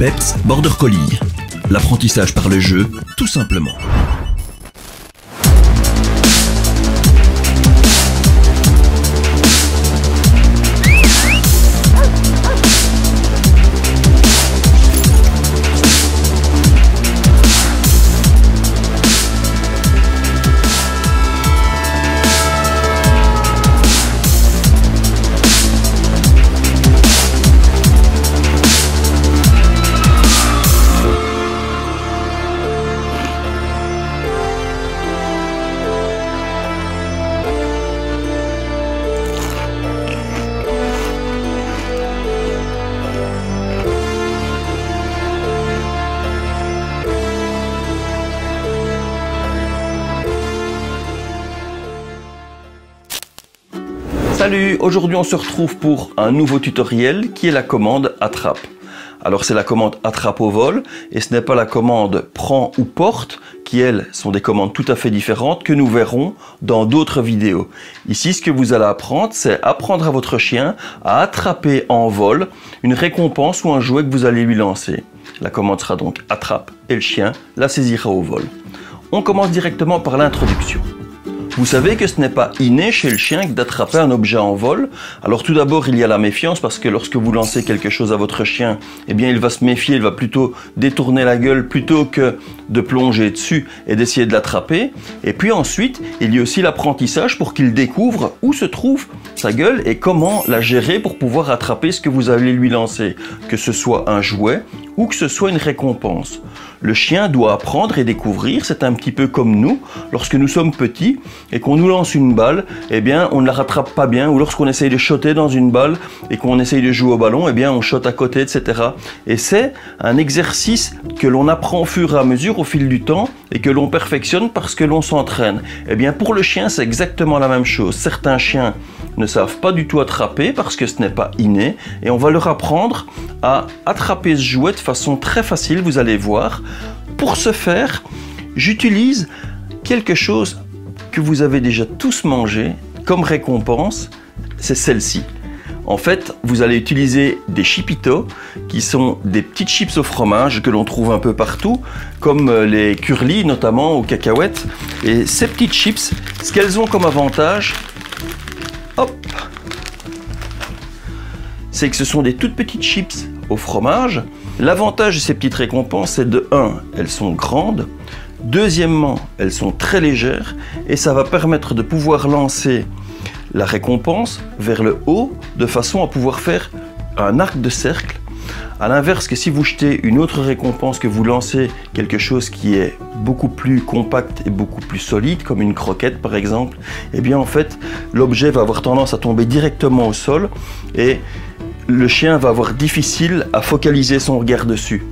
PEPS Border Collie. L'apprentissage par le jeu, tout simplement. Salut, aujourd'hui on se retrouve pour un nouveau tutoriel qui est la commande attrape. Alors c'est la commande attrape au vol et ce n'est pas la commande prend ou porte qui elles sont des commandes tout à fait différentes que nous verrons dans d'autres vidéos. Ici ce que vous allez apprendre c'est apprendre à votre chien à attraper en vol une récompense ou un jouet que vous allez lui lancer. La commande sera donc attrape et le chien la saisira au vol. On commence directement par l'introduction. Vous savez que ce n'est pas inné chez le chien d'attraper un objet en vol. Alors tout d'abord, il y a la méfiance parce que lorsque vous lancez quelque chose à votre chien, eh bien il va se méfier, il va plutôt détourner la gueule plutôt que de plonger dessus et d'essayer de l'attraper. Et puis ensuite, il y a aussi l'apprentissage pour qu'il découvre où se trouve sa gueule et comment la gérer pour pouvoir attraper ce que vous allez lui lancer, que ce soit un jouet ou que ce soit une récompense. Le chien doit apprendre et découvrir, c'est un petit peu comme nous, lorsque nous sommes petits et qu'on nous lance une balle, eh bien on ne la rattrape pas bien, ou lorsqu'on essaye de shotter dans une balle et qu'on essaye de jouer au ballon, eh bien on shotte à côté, etc. Et c'est un exercice que l'on apprend au fur et à mesure, au fil du temps, et que l'on perfectionne parce que l'on s'entraîne. Eh bien pour le chien, c'est exactement la même chose. Certains chiens ne savent pas du tout attraper parce que ce n'est pas inné, et on va leur apprendre à attraper ce jouet de façon très facile, vous allez voir. Pour ce faire, j'utilise quelque chose que vous avez déjà tous mangé comme récompense, c'est celle-ci. En fait, vous allez utiliser des chipitos, qui sont des petites chips au fromage que l'on trouve un peu partout, comme les curly notamment, aux cacahuètes. Et ces petites chips, ce qu'elles ont comme avantage, hop, c'est que ce sont des toutes petites chips au fromage. L'avantage de ces petites récompenses, c'est de 1, elles sont grandes. Deuxièmement, elles sont très légères et ça va permettre de pouvoir lancer la récompense vers le haut de façon à pouvoir faire un arc de cercle. À l'inverse que si vous jetez une autre récompense, que vous lancez quelque chose qui est beaucoup plus compact et beaucoup plus solide, comme une croquette par exemple, eh bien en fait, l'objet va avoir tendance à tomber directement au sol et le chien va avoir difficile à focaliser son regard dessus.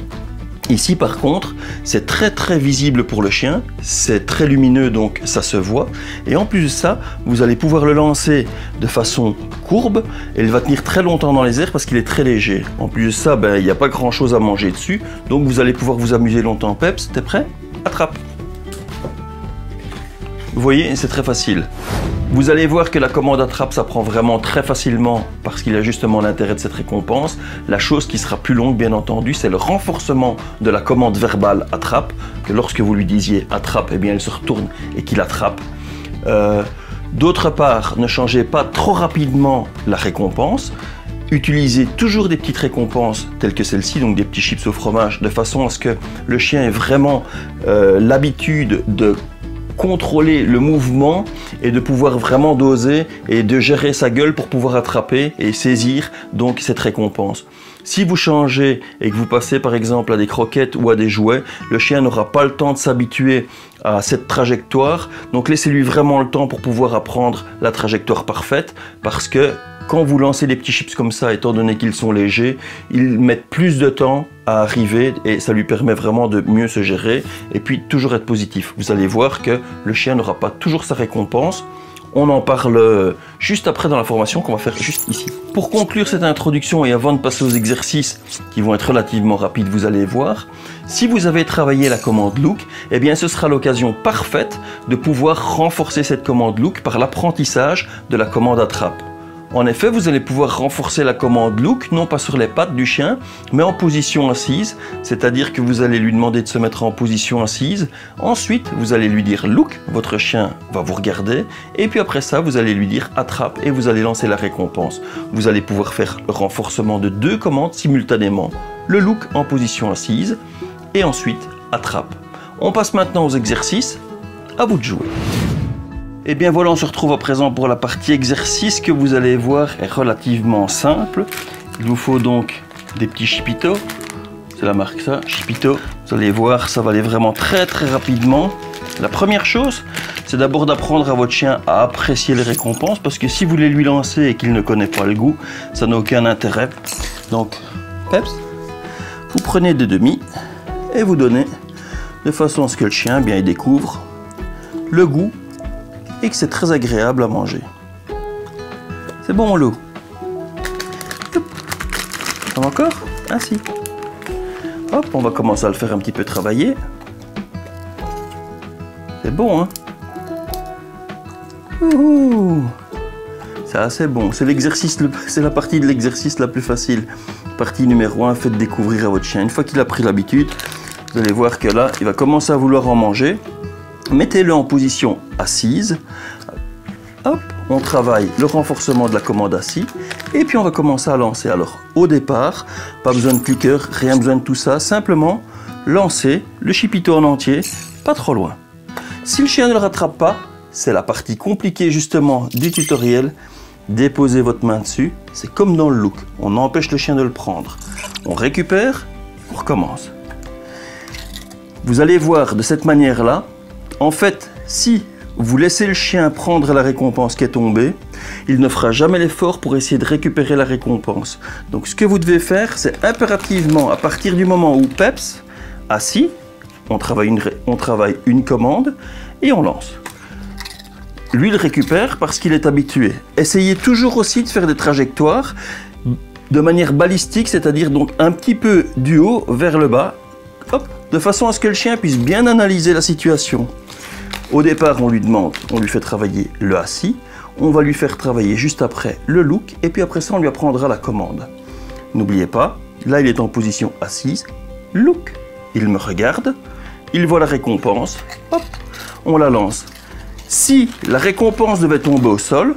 Ici par contre, c'est très visible pour le chien, c'est très lumineux donc ça se voit. Et en plus de ça, vous allez pouvoir le lancer de façon courbe et il va tenir très longtemps dans les airs parce qu'il est très léger. En plus de ça, il n'y a pas grand chose à manger dessus, donc vous allez pouvoir vous amuser longtemps. Peps, t'es prêt? Attrape! Vous voyez, c'est très facile. Vous allez voir que la commande attrape s'apprend vraiment très facilement parce qu'il y a justement l'intérêt de cette récompense. La chose qui sera plus longue, bien entendu, c'est le renforcement de la commande verbale attrape, que lorsque vous lui disiez attrape, eh bien elle se retourne et qu'il attrape. D'autre part, ne changez pas trop rapidement la récompense. Utilisez toujours des petites récompenses telles que celle-ci, donc des petits chips au fromage, de façon à ce que le chien ait vraiment l'habitude de contrôler le mouvement et de pouvoir vraiment doser et de gérer sa gueule pour pouvoir attraper et saisir donc cette récompense. Si vous changez et que vous passez par exemple à des croquettes ou à des jouets, le chien n'aura pas le temps de s'habituer à cette trajectoire, donc laissez-lui vraiment le temps pour pouvoir apprendre la trajectoire parfaite parce que quand vous lancez des petits chips comme ça, étant donné qu'ils sont légers, ils mettent plus de temps à arriver et ça lui permet vraiment de mieux se gérer et puis toujours être positif. Vous allez voir que le chien n'aura pas toujours sa récompense. On en parle juste après dans la formation qu'on va faire juste ici. Pour conclure cette introduction et avant de passer aux exercices qui vont être relativement rapides, vous allez voir, si vous avez travaillé la commande look, eh bien ce sera l'occasion parfaite de pouvoir renforcer cette commande look par l'apprentissage de la commande attrape. En effet, vous allez pouvoir renforcer la commande look, non pas sur les pattes du chien, mais en position assise, c'est-à-dire que vous allez lui demander de se mettre en position assise. Ensuite, vous allez lui dire look, votre chien va vous regarder, et puis après ça, vous allez lui dire attrape, et vous allez lancer la récompense. Vous allez pouvoir faire le renforcement de 2 commandes simultanément, le look en position assise, et ensuite attrape. On passe maintenant aux exercices, à vous de jouer. Et bien voilà, on se retrouve à présent pour la partie exercice que vous allez voir est relativement simple. Il vous faut donc des petits chipitos, c'est la marque ça, chipito. Vous allez voir, ça va aller vraiment très rapidement. La première chose, c'est d'abord d'apprendre à votre chien à apprécier les récompenses, parce que si vous voulez lui lancer et qu'il ne connaît pas le goût, ça n'a aucun intérêt. Donc, peps, vous prenez des demi et vous donnez de façon à ce que le chien il découvre le goût et que c'est très agréable à manger. C'est bon, l'eau. Ça va encore? Ah si. Hop, on va commencer à le faire un petit peu travailler. C'est bon, hein? C'est assez bon. C'est l'exercice, c'est la partie de l'exercice la plus facile. Partie numéro 1, faites découvrir à votre chien. Une fois qu'il a pris l'habitude, vous allez voir que là, il va commencer à vouloir en manger. Mettez-le en position assise. Hop, on travaille le renforcement de la commande assis. Et puis on va commencer à lancer. Alors, au départ, pas besoin de cliqueur, rien besoin de tout ça. Simplement, lancer le chipito en entier, pas trop loin. Si le chien ne le rattrape pas, c'est la partie compliquée justement du tutoriel. Déposez votre main dessus. C'est comme dans le look. On empêche le chien de le prendre. On récupère, on recommence. Vous allez voir de cette manière-là. En fait, si vous laissez le chien prendre la récompense qui est tombée, il ne fera jamais l'effort pour essayer de récupérer la récompense. Donc ce que vous devez faire, c'est impérativement, à partir du moment où peps, assis, on travaille une commande et on lance. Lui, il récupère parce qu'il est habitué. Essayez toujours aussi de faire des trajectoires de manière balistique, c'est-à-dire donc un petit peu du haut vers le bas, hop, de façon à ce que le chien puisse bien analyser la situation. Au départ, on lui demande, on lui fait travailler le assis, on va lui faire travailler juste après le look, et puis après ça, on lui apprendra la commande. N'oubliez pas, là, il est en position assise, look, il me regarde, il voit la récompense, hop, on la lance. Si la récompense devait tomber au sol,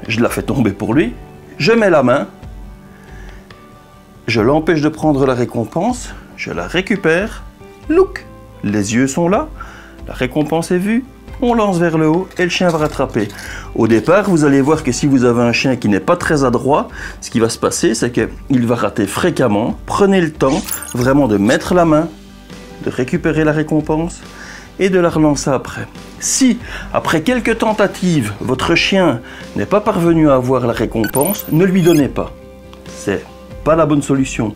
je la fais tomber pour lui, je mets la main, je l'empêche de prendre la récompense, je la récupère, look, les yeux sont là, la récompense est vue, on lance vers le haut et le chien va rattraper. Au départ, vous allez voir que si vous avez un chien qui n'est pas très adroit, ce qui va se passer, c'est qu'il va rater fréquemment. Prenez le temps vraiment de mettre la main, de récupérer la récompense et de la relancer après. Si, après quelques tentatives, votre chien n'est pas parvenu à avoir la récompense, ne lui donnez pas. C'est pas la bonne solution.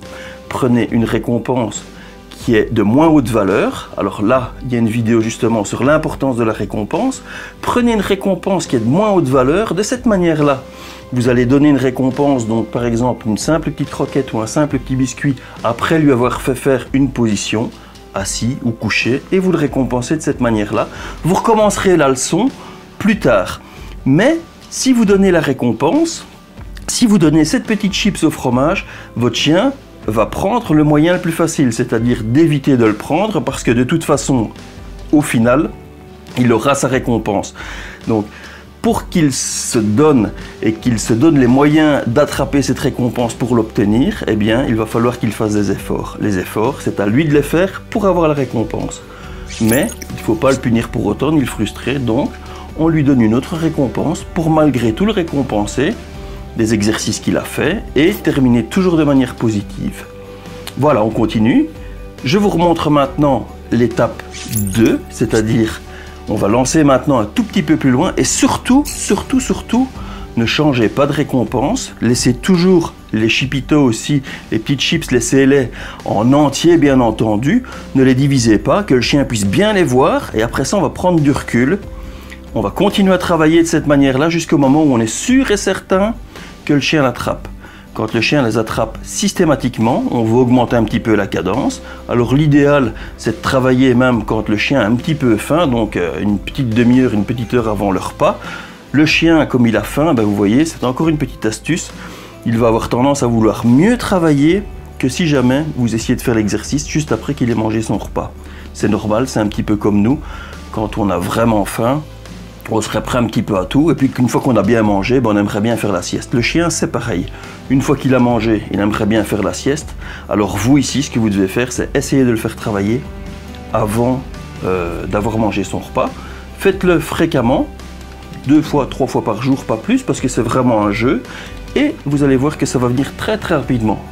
Prenez une récompense qui est de moins haute valeur. Alors là, il y a une vidéo justement sur l'importance de la récompense. Prenez une récompense qui est de moins haute valeur. De cette manière-là, vous allez donner une récompense, donc par exemple une simple petite croquette ou un simple petit biscuit, après lui avoir fait faire une position, assis ou couché, et vous le récompensez de cette manière-là. Vous recommencerez la leçon plus tard. Mais si vous donnez la récompense, si vous donnez cette petite chips au fromage, votre chien va prendre le moyen le plus facile, c'est-à-dire d'éviter de le prendre parce que de toute façon, au final, il aura sa récompense. Donc, pour qu'il se donne et qu'il se donne les moyens d'attraper cette récompense pour l'obtenir, eh bien, il va falloir qu'il fasse des efforts. Les efforts, c'est à lui de les faire pour avoir la récompense. Mais il ne faut pas le punir pour autant, ni le frustrer, donc on lui donne une autre récompense pour malgré tout le récompenser des exercices qu'il a fait et terminer toujours de manière positive. Voilà, on continue. Je vous remontre maintenant l'étape 2, c'est-à-dire on va lancer maintenant un tout petit peu plus loin et surtout, ne changez pas de récompense. Laissez toujours les chipitos aussi, les petites chips, laissez-les en entier bien entendu. Ne les divisez pas, que le chien puisse bien les voir et après ça on va prendre du recul. On va continuer à travailler de cette manière-là jusqu'au moment où on est sûr et certain que le chien l'attrape. Quand le chien les attrape systématiquement, on va augmenter un petit peu la cadence. Alors l'idéal, c'est de travailler même quand le chien a un petit peu faim, donc une petite demi-heure, une petite heure avant le repas. Le chien, comme il a faim, ben vous voyez, c'est encore une petite astuce. Il va avoir tendance à vouloir mieux travailler que si jamais vous essayez de faire l'exercice juste après qu'il ait mangé son repas. C'est normal, c'est un petit peu comme nous. Quand on a vraiment faim, on serait prêt un petit peu à tout. Et puis qu'une fois qu'on a bien mangé, ben on aimerait bien faire la sieste. Le chien, c'est pareil. Une fois qu'il a mangé, il aimerait bien faire la sieste. Alors vous, ici, ce que vous devez faire, c'est essayer de le faire travailler avant d'avoir mangé son repas. Faites-le fréquemment, 2 fois, 3 fois par jour, pas plus, parce que c'est vraiment un jeu. Et vous allez voir que ça va venir très très rapidement.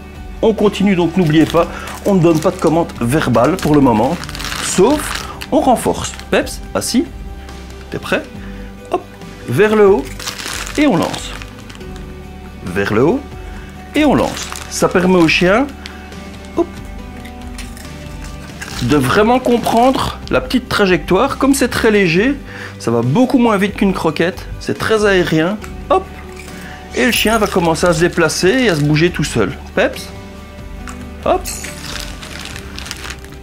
On continue, donc n'oubliez pas, on ne donne pas de commande verbale pour le moment, sauf on renforce. Peps, assis, t'es prêt? Hop, vers le haut et on lance. Vers le haut et on lance. Ça permet au chien hop, de vraiment comprendre la petite trajectoire. Comme c'est très léger, ça va beaucoup moins vite qu'une croquette, c'est très aérien. Hop, et le chien va commencer à se déplacer et à se bouger tout seul. Peps, hop.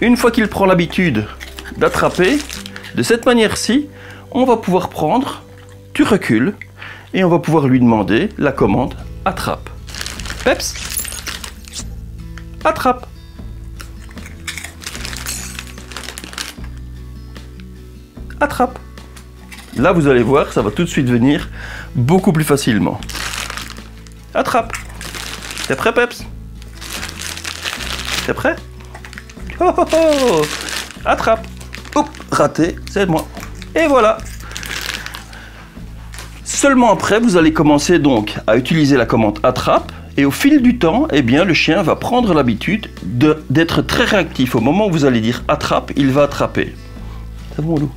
Une fois qu'il prend l'habitude d'attraper, de cette manière-ci, on va pouvoir prendre, tu recules, et on va pouvoir lui demander la commande attrape. Peps, attrape. Attrape. Là, vous allez voir, ça va tout de suite venir beaucoup plus facilement. Attrape. T'es prêt, Peps? T'es prêt? Oh, oh, oh. Attrape. Oups, raté, c'est moi. Et voilà. Seulement après, vous allez commencer donc à utiliser la commande attrape. Et au fil du temps, eh bien, le chien va prendre l'habitude d'être très réactif. Au moment où vous allez dire attrape, il va attraper. C'est bon, Lou.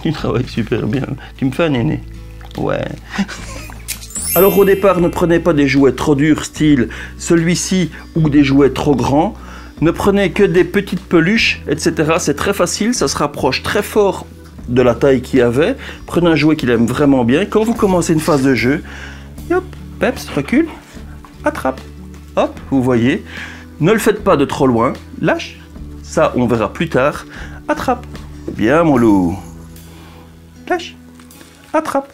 Tu travailles super bien. Tu me fais un aîné. Ouais. Alors au départ, ne prenez pas des jouets trop durs, style celui-ci, ou des jouets trop grands. Ne prenez que des petites peluches, etc. C'est très facile, ça se rapproche très fort de la taille qu'il avait. Prenez un jouet qu'il aime vraiment bien. Quand vous commencez une phase de jeu, hop, Peps, recule, attrape. Hop, vous voyez. Ne le faites pas de trop loin. Lâche. Ça, on verra plus tard. Attrape. Bien, mon loup. Lâche. Attrape.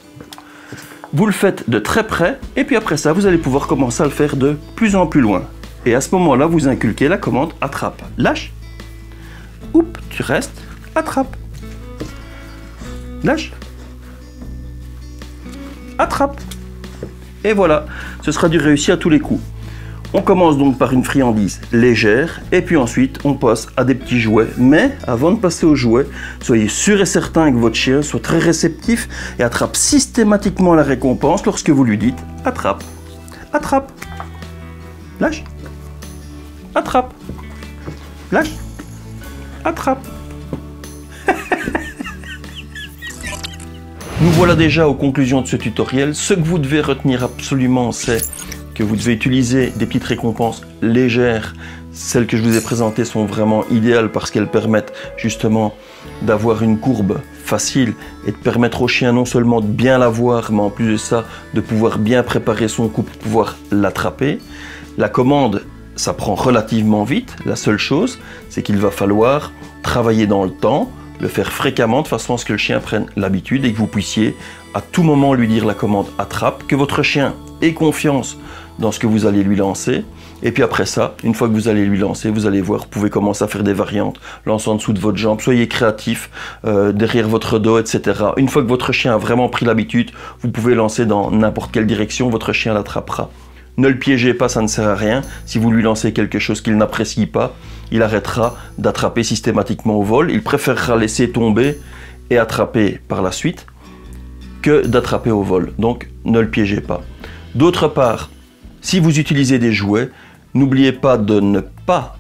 Vous le faites de très près, et puis après ça, vous allez pouvoir commencer à le faire de plus en plus loin. Et à ce moment-là, vous inculquez la commande attrape. Lâche. Oups, tu restes. Attrape. Lâche. Attrape. Et voilà, ce sera du réussi à tous les coups. On commence donc par une friandise légère, et puis ensuite on passe à des petits jouets. Mais avant de passer aux jouets, soyez sûr et certain que votre chien soit très réceptif et attrape systématiquement la récompense lorsque vous lui dites attrape. Attrape. Lâche. Attrape. Lâche. Attrape. Nous voilà déjà aux conclusions de ce tutoriel. Ce que vous devez retenir absolument, c'est que vous devez utiliser des petites récompenses légères. Celles que je vous ai présentées sont vraiment idéales parce qu'elles permettent justement d'avoir une courbe facile et de permettre au chien non seulement de bien la voir, mais en plus de ça, de pouvoir bien préparer son coup pour pouvoir l'attraper. La commande, ça prend relativement vite. La seule chose, c'est qu'il va falloir travailler dans le temps, le faire fréquemment de façon à ce que le chien prenne l'habitude et que vous puissiez à tout moment lui dire la commande attrape, que votre chien ait confiance dans ce que vous allez lui lancer. Et puis après ça, une fois que vous allez lui lancer, vous allez voir, vous pouvez commencer à faire des variantes, lancer en dessous de votre jambe, soyez créatif, derrière votre dos, etc. Une fois que votre chien a vraiment pris l'habitude, vous pouvez lancer dans n'importe quelle direction, votre chien l'attrapera. Ne le piégez pas, ça ne sert à rien. Si vous lui lancez quelque chose qu'il n'apprécie pas, il arrêtera d'attraper systématiquement au vol. Il préférera laisser tomber et attraper par la suite que d'attraper au vol. Donc, ne le piégez pas. D'autre part, si vous utilisez des jouets, n'oubliez pas de ne pas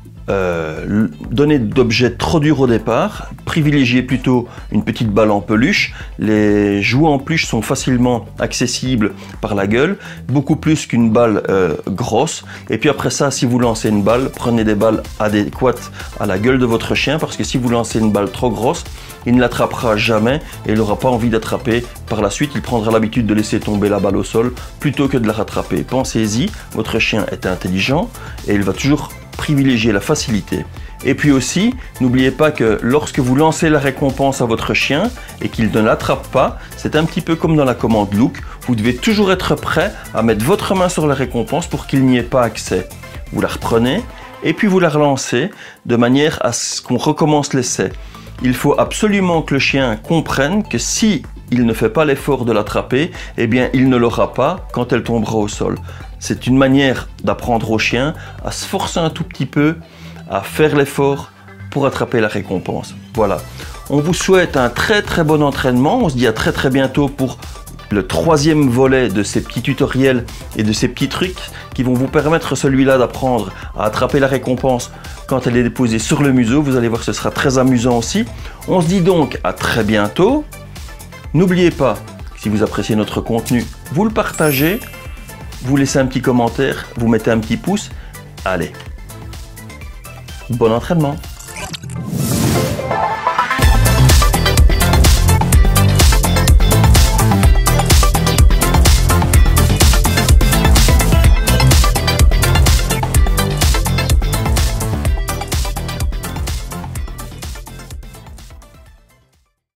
donner d'objets trop durs au départ. Privilégiez plutôt une petite balle en peluche. Les jouets en peluche sont facilement accessibles par la gueule, beaucoup plus qu'une balle grosse. Et puis après ça, si vous lancez une balle, prenez des balles adéquates à la gueule de votre chien, parce que si vous lancez une balle trop grosse, il ne l'attrapera jamais et il n'aura pas envie d'attraper. Par la suite, il prendra l'habitude de laisser tomber la balle au sol plutôt que de la rattraper. Pensez-y, votre chien est intelligent et il va toujours privilégier la facilité. Et puis aussi, n'oubliez pas que lorsque vous lancez la récompense à votre chien et qu'il ne l'attrape pas, c'est un petit peu comme dans la commande Look. Vous devez toujours être prêt à mettre votre main sur la récompense pour qu'il n'y ait pas accès. Vous la reprenez et puis vous la relancez de manière à ce qu'on recommence l'essai. Il faut absolument que le chien comprenne que si il ne fait pas l'effort de l'attraper, eh bien il ne l'aura pas quand elle tombera au sol. C'est une manière d'apprendre au chien à se forcer un tout petit peu, à faire l'effort pour attraper la récompense. Voilà. On vous souhaite un très bon entraînement. On se dit à très bientôt pour le 3e volet de ces petits tutoriels et de ces petits trucs qui vont vous permettre celui-là d'apprendre à attraper la récompense quand elle est déposée sur le museau. Vous allez voir que ce sera très amusant aussi. On se dit donc à très bientôt. N'oubliez pas, si vous appréciez notre contenu, vous le partagez, vous laissez un petit commentaire, vous mettez un petit pouce. Allez, bon entraînement!